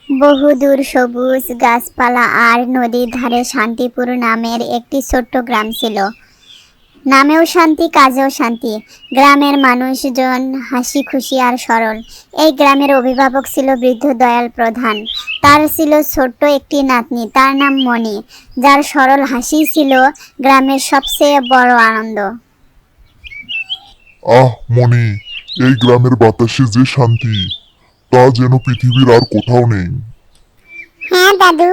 বহুদূর সবুজ গাছপালা আর নদীর ধারে শান্তিপুর নামের একটি ছোট্ট গ্রাম ছিল। নামেও শান্তি, কাজেও শান্তি। গ্রামের মানুষজন হাসি খুশি আর সরল। এই গ্রামের অভিভাবক ছিল বৃদ্ধ দয়াল প্রধান। তার ছিল ছোট্ট একটি নাতনি, তার নাম মণি, যার সরল হাসি ছিল গ্রামের সবচেয়ে বড় আনন্দ। আহ মনি, এই গ্রামের বাতাসে যে শান্তি, তা যেন পৃথিবীর আর কোথাও নেই। হ্যাঁ দাদু,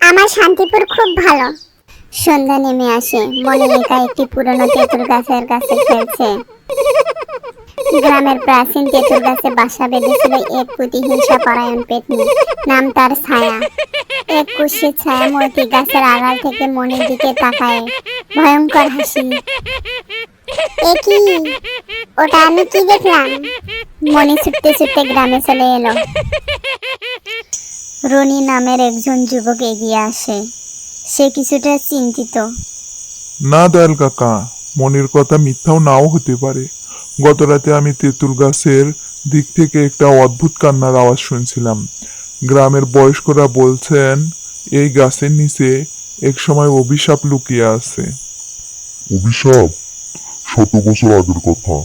আমার শান্তিপুর খুব ভালো। সন্ধ্যা নেমে আসে, মনি একা একটি পুরনো তেঁতুল গাছের কাছে খেলছে। গ্রামের প্রাচীন তেঁতুল গাছে বাসা বেঁধেছিল এক প্রতিহিংসা পরায়ণ পেতনি, নাম তার ছায়া। এক কুৎসিত ছায়ামূর্তি গাছের আড়াল থেকে মনির দিকে তাকায়, ভয়ঙ্কর হাসি। এ কি? ওটা আমি কি দেখলাম? মনি ছুটতে ছুটতে গ্রামে চলে এলো। রনি নামের একজন যুবক এগিয়ে আসে। সে কিছুটা চিন্তিত। না দয়াল কাকা, মনের কথা মিথ্যাও নাও হতে পারে। গত রাতে আমি তেঁতুল গাছের দিক থেকে একটা অদ্ভুত কান্নার আওয়াজ শুনছিলাম। গ্রামের বয়স্করা বলছেন এই গাছের নিচে একসময় অভিশাপ লুকিয়ে আছে। অভিশাপ? 100 বছর আগের কথা।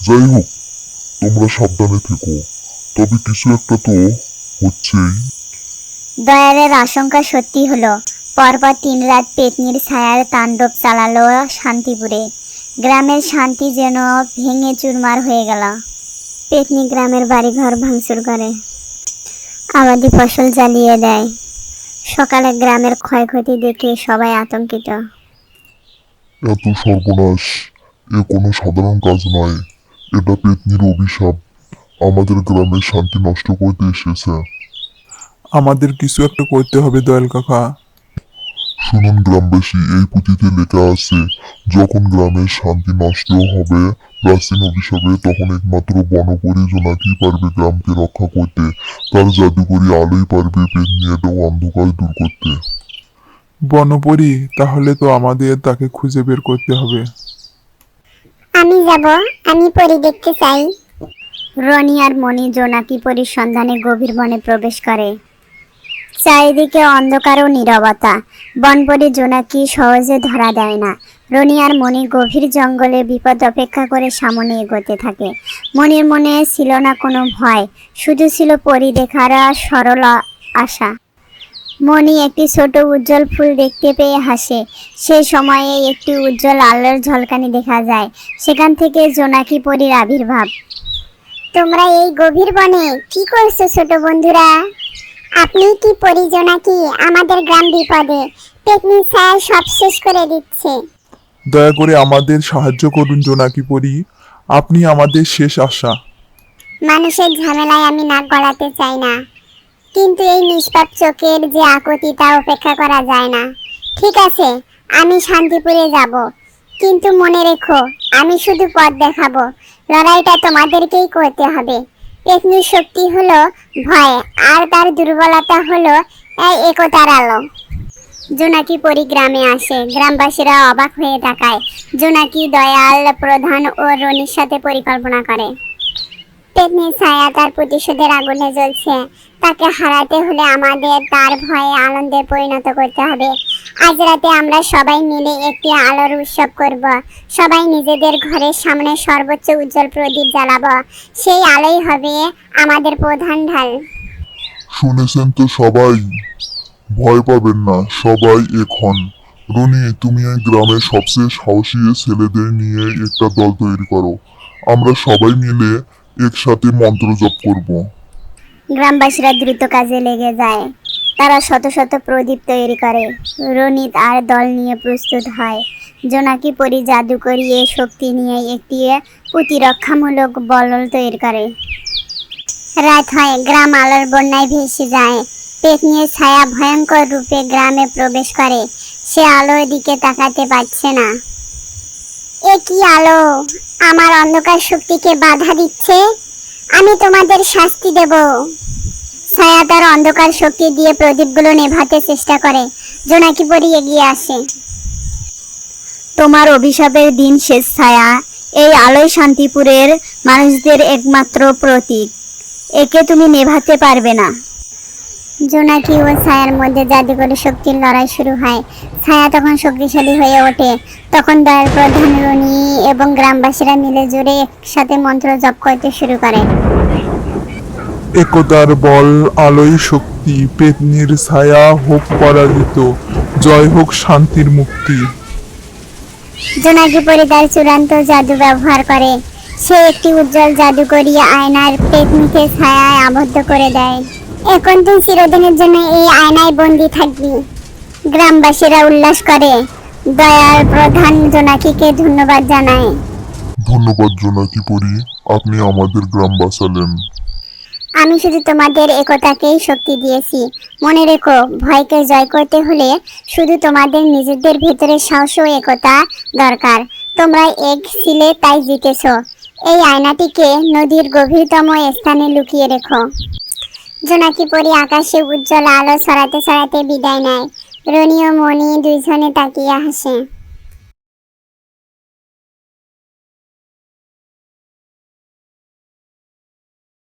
যাই হোক, তোমরা সাবধানে থেকো। তবে কিছু একটা তো হচ্ছেই। দয়ালের আশঙ্কা সত্যি হলো। পরপর 3 রাত পেতনির ছায়ার তাণ্ডব চালালো শান্তিপুরে। গ্রামের শান্তি যেন ভেঙে চুরমার হয়ে গেল। পেতনি গ্রামের বাড়িঘর ভাঙচুর করে, আবাদি ফসল জ্বালিয়ে দেয়। সকালে গ্রামের ক্ষয়ক্ষতি দেখে সবাই আতঙ্কিত। এত সর্বনাশ! এ কোনো সাধারণ কাজ নয়, এটা পেতনির অভিশাপ। আমাদের গ্রামের শান্তি নষ্ট করতে এসেছে। আমাদের কিছু একটা করতে হবে দয়াল কাকা। শুনুন গ্রামবাসী, এই পুঁথিতে লেখা আছে, যখন গ্রামের শান্তি নষ্ট হবে প্রাচীন অভিশাপে, তখন একমাত্র বনপরী জোনাকি পারবে গ্রামকে রক্ষা করতে। তার জাদুকরি আলোই পারবে পেতনি এবং অন্ধকার দূর করতে। বনপরী? তাহলে তো আমাদের তাকে খুঁজে বের করতে হবে। আমি যাব, আমি পরি দেখতে চাই। রনি আর মনি জোনাকি পরীর সন্ধানে গভীর বনে প্রবেশ করে। চারিদিকে অন্ধকার ও নীরবতা। বনপরী জোনাকি সহজে ধরা দেয় না। রনি আর মনি গভীর জঙ্গলে বিপদ অপেক্ষা করে সামনে এগোতে থাকে। মনির মনে ছিল না কোনো ভয়, শুধু ছিল পরী দেখার সরল আশা। মনি একটি ছোট উজ্জ্বল ফুল দেখতে পেয়ে হাসে। সেই সময়ে একটি উজ্জ্বল আলোর ঝলকানি দেখা যায়। সেখান থেকে জোনাকি পরীর আবির্ভাব। তোমরা এই গভীর বনে কি করছো ছোট বন্ধুরা? আপনি কি পরী জোনাকি? আমাদের গ্রাম বিপদে, পেতনি ছায়া সব শেষ করে দিচ্ছে। দয়া করে আমাদের সাহায্য করুন জোনাকি পরী, আপনি আমাদের শেষ আশা। মানুষের ঝামেলায় আমি নাক গলাতে চাই না, কিন্তু এই নিষ্পাপ চোখের যে আকুতি তা উপেক্ষা করা যায় না। ঠিক আছে, আমি শান্তিপুরে যাব, কিন্তু মনে রেখো আমি শুধু পথ দেখাবো। লড়াইটা তোমাদেরকেই করতে হবে। পেতনির শক্তি হলো ভয়, আর তার দুর্বলতা হলো এই একতার আলো। জোনাকি পরী গ্রামে আসে। গ্রামবাসীরা অবাক হয়ে তাকায়। জোনাকি দয়াল প্রধান ও রনির সাথে পরিকল্পনা করে। পেতনির ছায়া তার প্রতিশোধের আগুনে জ্বলছে। তাকে হারাতে হলে আমাদের তার ভয়ে আনন্দে পরিণত করতে হবে। আজ রাতে আমরা সবাই মিলে একটি আলোর উৎসব করব। সবাই নিজেদের ঘরের সামনে সর্বোচ্চ উজ্জ্বল প্রদীপ জ্বালাবো। সেই আলোই হবে আমাদের প্রধান ঢাল। শুনেছেন তো সবাই, ভয় পাবেন না, সবাই এক হন। রনি, তুমি এই গ্রামের সবচেয়ে সাহসী ছেলেদের নিয়ে একটা দল তৈরি করো। আমরা সবাই মিলে একসাথে মন্ত্র জপ করব। গ্রামবাসীরা দ্রুত কাজে লেগে যায়। তারা শত শত প্রদীপ তৈরি করে। রনিত আর দল নিয়ে প্রস্তুত হয়। জোনাকি পরী জাদুকরি এ শক্তি নিয়ে একটি প্রতিরক্ষামূলক বলয় তৈরি করে। রাত হয়, গ্রাম আলোর বন্যায় ভেসে যায়। পেতনির ছায়া ভয়ঙ্কর রূপে গ্রামে প্রবেশ করে। সে আলোর দিকে তাকাতে পারছে না। এ কি আলো? আমার অন্ধকার শক্তিকে বাধা দিচ্ছে। আমি তোমাদের শাস্তি দেব। ছায়া তার অন্ধকার শক্তি দিয়ে প্রদীপগুলো নেভাতে চেষ্টা করে। জোনাকি পরী এগিয়ে আসে। তোমার অভিশাপের দিন শেষ ছায়া। এই আলোয় শান্তিপুরের মানুষদের একমাত্র প্রতীক। একে তুমি নেভাতে পারবে না। জোনাকি ও ছায়ার মধ্যে জাদুকরী শক্তির লড়াই শুরু হয়। ছায়া তখন শক্তিশালী হয়ে ওঠে। তখন দয়াল প্রধান রনি এবং গ্রামবাসীরা মিলে জোরে একসাথে মন্ত্র জপ করতে শুরু করে। একতার বল, আলোয় শক্তি, পেতনির ছায়া হোক পরাজিত, জয় হোক শান্তির মুক্তি। জোনাকি পরি তার চূড়ান্ত জাদু ব্যবহার করে। সে একটি উজ্জ্বল জাদুকরী আয়নার পেতনিকে ছায়ায় আবদ্ধ করে দেয়। এখন তুই চিরদিনের জন্য এই আয়নায় বন্দি থাকবি। গ্রামবাসীরা উল্লাস করে। দয়াল প্রধান জোনাকিকে ধন্যবাদ জানায়। ধন্যবাদ জোনাকি পরি, আপনি আমাদের গ্রাম বাঁচালেন। আমি শুধু তোমাদের একতাকেই শক্তি দিয়েছি। মনে রেখো, ভয়কে জয় করতে হলে শুধু তোমাদের নিজেদের ভেতরে সাহস ও একতা দরকার। তোমরা এক ছিলে, তাই জিতেছো। এই আয়নাটিকে নদীর গভীরতম স্থানে লুকিয়ে রেখো। জোনাকি পরি আকাশে উজ্জ্বল আলো ছড়াতে ছড়াতে বিদায় নেয়। রনি ও মণি দুইজনে তাকিয়ে হাসে।